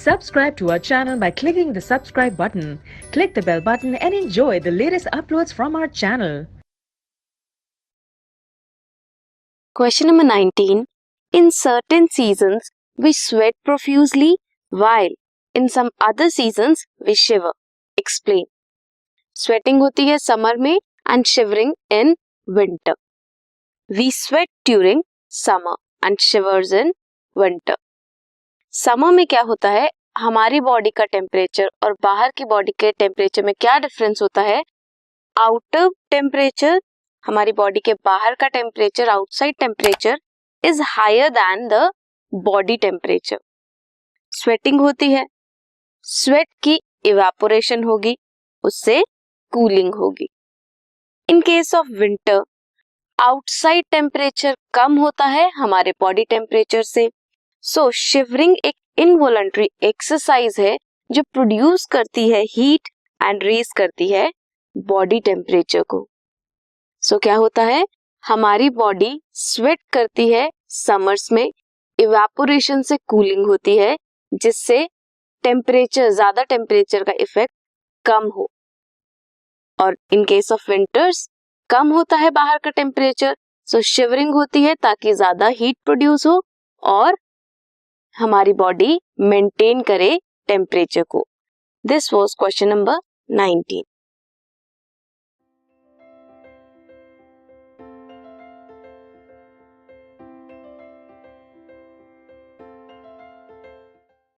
Subscribe to our channel by clicking the subscribe button. Click the bell button and enjoy the latest uploads from our channel. Question number 19. In certain seasons, we sweat profusely, while in some other seasons, we shiver. Explain. Sweating होती है summer में and shivering in winter. We sweat during summer and shivers in winter. Summer में क्या होता है, हमारी body का temperature और बाहर की बॉडी के टेम्परेचर में क्या डिफरेंस होता है. आउटर टेम्परेचर, हमारी बॉडी के बाहर का temperature, outside temperature is higher than the body temperature. Sweating होती है, स्वेट की इवेपोरेशन होगी, उससे कूलिंग होगी. In case of winter, outside temperature कम होता है हमारे बॉडी टेम्परेचर से. सो शिवरिंग एक इनवॉलंटरी एक्सरसाइज है जो प्रोड्यूस करती है हीट एंड रेज करती है बॉडी टेम्परेचर को. सो क्या होता है, हमारी बॉडी स्वेट करती है समर्स में, इवेपोरेशन से कूलिंग होती है, जिससे टेम्परेचर, ज्यादा टेम्परेचर का इफेक्ट कम हो. और इन केस ऑफ विंटर्स कम होता है बाहर का टेम्परेचर, सो शिवरिंग होती है ताकि ज्यादा हीट प्रोड्यूस हो और हमारी बॉडी मेंटेन करे टेम्परेचर को. This was question number 19.